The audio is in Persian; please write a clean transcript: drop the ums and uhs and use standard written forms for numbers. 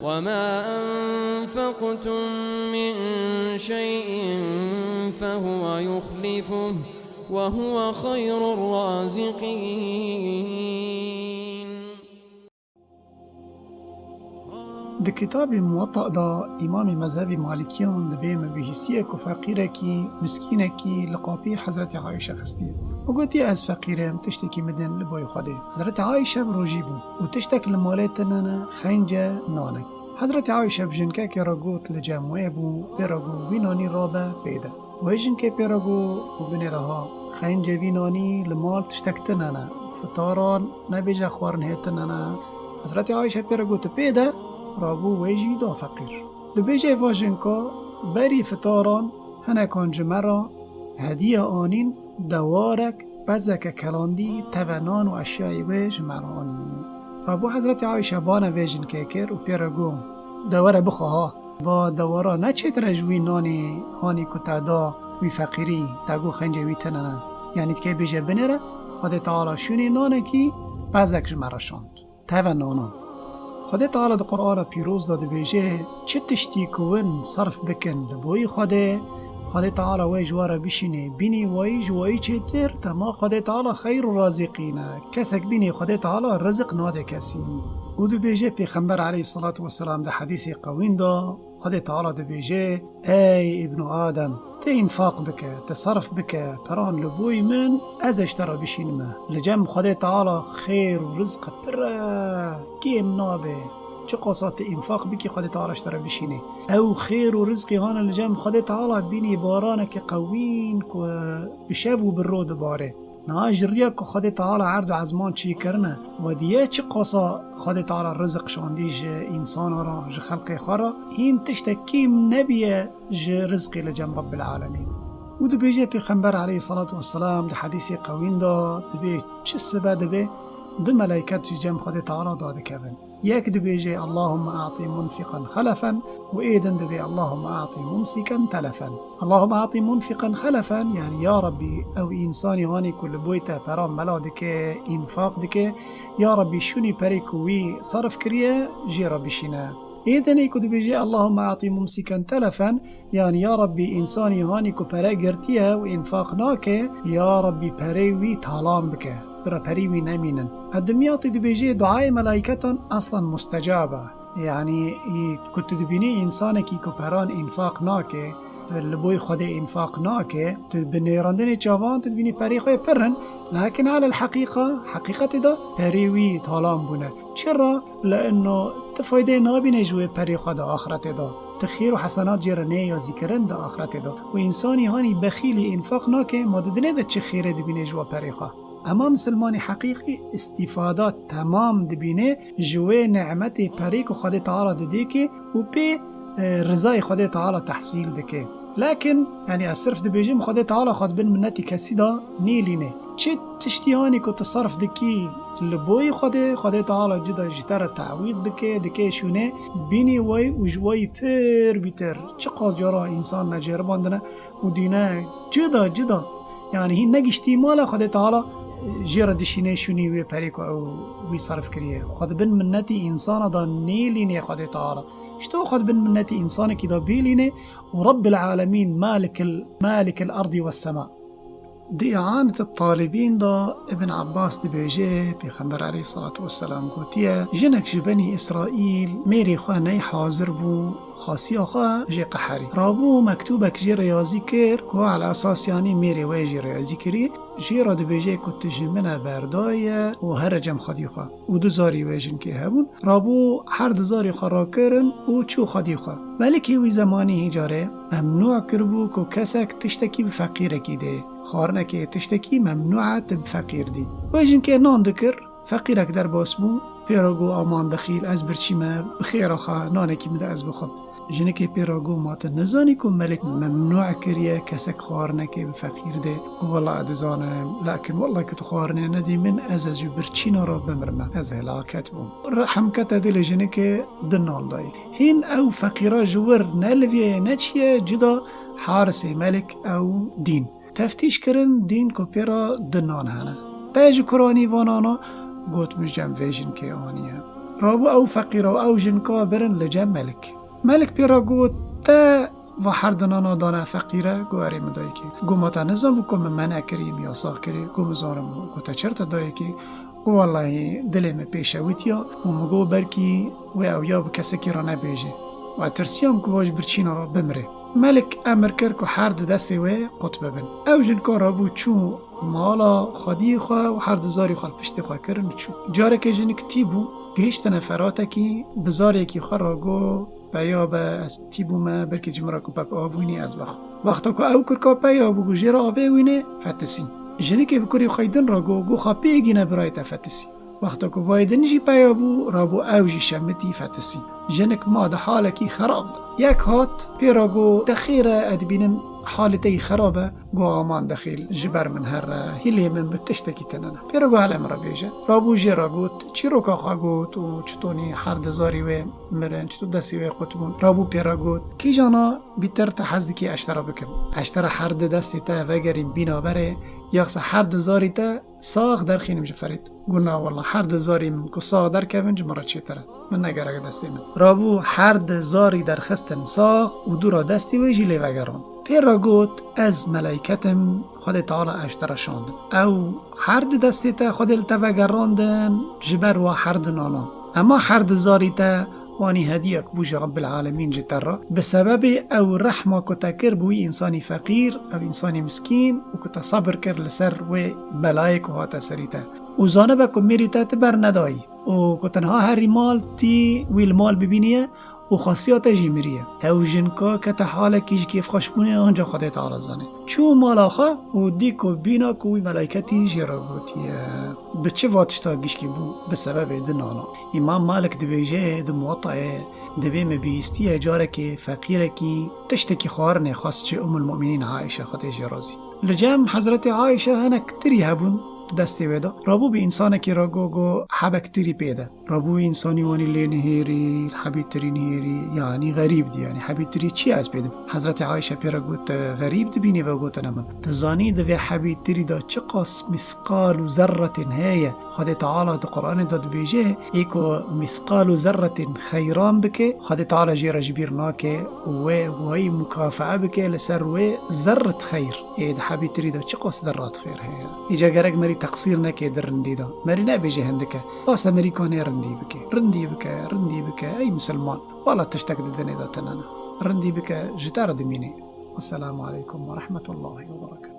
وما أنفقتم من شيء فهو يخلفه وهو خير الرازقين. د کتاب موطأ دا امام مذهب مالکیان د بیم بهیسیه که فقیره کی مسکینه کی لقاپی حضرت عایشه خستیه و گوتی از فقیرم تشتکی مدن لبای خوده. حضرت عایشه روژی بود و تشتک لمالت ننه خنجه نانک. حضرت عایشه بجنکه که را گوت لجمعه بو پیراگو وینانی را به پیده و جنکه پیراگو و بنیرها خنجه وینانی لمال تشتک تننه فتاران نبیجه خوارن هیتننه. حضرت عایشه پیراگو تپیده رابو ویجی دا فقیر دو بیجه واجنکا بری فتاران هنکان جمرا هدیه آنین دوارک بزک کلاندی تونان و اشیای ویج مرانی. رابو حضرت عایشه بانه ویجن که کر و پیرگوم دواره بخواه با دوارا نچه رجوی نانی هانی کتا دا وی فقیری تاگو خنجه وی تننه یعنی که بیجه بنیره خود تعالی شونی نانه کی بزک جمرا شاند تونانان. خدا تعالی در قرآن پیروز داده بیجه چه تشتی کون صرف بکن لبوی خدا تعالی وی جواره بشینه بینی وی جوایی چه تر تما خدا تعالی خیر و رازقینه کسک بینی خدا تعالی رزق ناده کسی. او دو بیجه پیغمبر علیه الصلاة والسلام در حدیث قوین دا خدا تعالی دو بیجه ای ابن آدم تی انفاق بکه تصرف بکه پران لبوی من ازش ترا بشینمه لجم خدا تعالی خیر و رزق پره کیم نابه چه قصات انفاق بکی خدا تعالی اشترا بشینه او خیر و رزقی هان لجم خدا تعالی بینی بارانه که قوین که بشو بالرود باره نه جریه که خدا تعالی عرض و عزمان چی کرنه و دیگه چه قصا خدا تعالی رزق شاندیج انسان را ج خلق خورا این تشتکیم نبیه ج رزقی لجم رب العالمین. و دو بیجه پیغمبر علیه الصلاة والسلام ده حدیث قوین دا دبی چه سبه دبی دو ملائکت جم خدا تعالی داده کبن یک دو بیجه اللهم اعطی منفقا خلفا و ایدن دبی اللهم اعطی ممسکا تلفا. اللهم اعطی منفقا خلفا یعنی یا ربی او انسانی هانی کل بویتا پرام ملا دکه انفاق دکه یا ربی شونی پری کوی صرف کریه جی ربی شینه. ایدن ایکو دو بیجه اللهم اعطی ممسکا تلفا یعنی یا ربی انسانی هانی کو پره گرتیه و انفاق ناکه یا ربی پری وی تالام بکه برا پریوی نمینن. الدمياط دو بیجه دعای ملائکتان اصلا مستجابه یعنی کت دبینی انسان کی که پران انفاق ناکه لبوی خود انفاق ناکه تو بنیراندن چاوان تو دبینی پری خوی پرن لكن على الحقیقه حقیقت دا پریوی تالام بونه. چرا؟ لانه تفایده نابینه جوی پری خود آخرت دا تخیر و حسنات جرنه یا ذکرن دا آخرت دا و انسانی هانی بخیلی انفاق ناکه مددنه دا چه خیره دبینه جو پری خواه. اما مسلمان حقیقی استفادات تمام دبینه جوه نعمت پریک و خدا تعالی دده که و پی رضای خدا تعالی تحصیل دکه. لكن یعنی از صرف دبیجیم خدا تعالی خود بن منتی کسی دا نیلینه چه تشتیهانی که تصرف دکی لبوی خدا تعالی جدا جتر تعوید دکه شونه بینی وی و جوی پر بیتر چه قاجارا انسان نجر باندنه و دینه جدا یعنی هی نگشتی مالا خدا تعالی جيرا دشينه شوني وي پريكو او وي صرف كريه خد بن منتي انسان دا نيلينه خد تعالى شتو خد بن منتي انسان كي دا بيلينه ورب العالمين مالك الارض والسماء. دي اعانة الطالبين دا ابن عباس دي بيجي بيخمبر عليه الصلاة والسلام قوتيه جنك جبني اسرائيل ميري خواني حاضر بو خاصی آخا جی قحری رابو مکتوبک جی ریاضی کر که على اساس یعنی میری وی جی ریاضی کری جی را دو بیجه کت جمنه بردای و هر جم خودی خواه و دو زاری ویجن که هبون رابو هر دو زاری خواه را کرن و چو خودی خواه ولی وی زمانی هجاره ممنوع کربو که کسک تشتکی بفقیر کی ده خارنه که تشتکی ممنوعت بفقیر دی ویجن که نان دکر فقیرک در باسبو پیراگو آمان دخیل از برچیمه بخیر آخا نانکی مده از بخواب جنکی پیراگو مات نزانی که ملک ممنوع کریه کسک خوارنه که بفقیر ده والله ادزانم لكن والله که تو خوارنه ندی من از جو برچینا را بمرمه از هلاکت بوم رحم کتا دل جنکی دنال دایی هین او فقیرا جور نلویه نچیه جدا حارس ملک او دین تفتیش کرن دین که پیرا دنان هنه پیج کرانی وانانا گوت مجم ویجن که آنیه رابو او فقیره و او جنکا برن لجه ملک پیرا گوت تا و هر دنانا دانه فقیره گو اری مدایی که گو ما تا نظام بکن منع کریم یا ساخ کریم گو مزارم گو تا چرت دایی که گو والله دلم پیشویتیا و مگو برکی و او یا بکسی که را نبیجه و ترسیام که واج برچینا را بمره ملک امر کرد که هر دستی و قطبه بن او جنکا رابو چون مالا خادی خواه و هر دزاری خواه پشتی خواه کرن چون جاره که جنک تیبو گهشت نفراتا کی بزاری کی خواه را گو پیا به از تیبو ما برکی جمرا کو پاک آوینی از بخو وقتا که او کرکا پیا بگو جیرا آوینی فتسی جنی که بکری خیدن را گو خاپی گینه برای تا فتسی وقتا که وایدن جی پیا بو را بو او جی شمتی فتسی جنک ما ده حالکی خراب ده یک هات پیرا گو دخیره ادبینم حالتی خرابه گو آمان دخیل جبر من هر هیلی من بتشتکی تنانه پیرا گو حالم را بیجه رابو جی را گوت چی رو که خواه گوت و چطونی هر دزاری و مرن چطور دستی و قطبون رابو پیرا گوت کی جانا بیتر تا حزدی که اشترا بکم اشترا هر دستی تا وگریم بینا بره یاقص هر دزاری تا ساغ در خینم جفرید گونا والله هر دزاریم که ساغ در کونج مرا چی تره من نگرگ دستی من رابو هر دزاری در خستن ساغ و دورا دستی و جیلی وگران پیرا گوت از ملائکتم خود تعالی اشترا شاندن او هر دستی تا خود التوگراندن جبر و هر دنانا اما هر دزاری تا وانی هدیه بوج رب العالمین جتره بسبب او رحمه کتا کر بوی انسانی فقیر او انسانی مسکین و کتا صبر کر لسر و بلای که هاتا سریتا و زانه با میری تا تبر ندایی و کتنها هری مال تی ویل مال ببینیه و خاصیات جیمریه او جنکا کتا حالا کیش کیف خوشبونه آنجا خود تعالی زانه چو مالاخا و دیکو بینا کوی ملائکتی جیرا بوتیه بچه واتشتا گیشکی بو بسبب دنانا امام مالک دبیجه دموطعه دبیم بیستیه جاره که فقیره که تشتکی خوارنه خاص چه ام المؤمنین عایشه خود جرازی لجام حضرت عایشه هنه کتری هبون دستی ویدا رابو به انسان که را گو حبکتری پیدا رابو انسانی وانی لینهیری حبیتری نهیری یعنی غریب دی یعنی حبیتری چی از پیدا حضرت عایشه پیرا گوت غریب دبینی و گوت نمن تزانی دوی حبیتری دا چقاس مثقال ذره هیه خود تعالی دا قرآن داد بیجه ایکو مثقال ذره خیران بکه خود تعالی جیرا جبیر ناکه وی مکافعه بکه لسر وی ذره خیر اید حبیتری دا چقاس ذرات خیر هیه ایجا گرگ مری تقصیر نکه در رندی دا مری نبیجه هندکه باس امریکانی رندی بکه ای مسلمان والا تشتک ددنی دا تنانا رندی بکه جتار دمینی والسلام علیکم ورحمت الله وبرکاته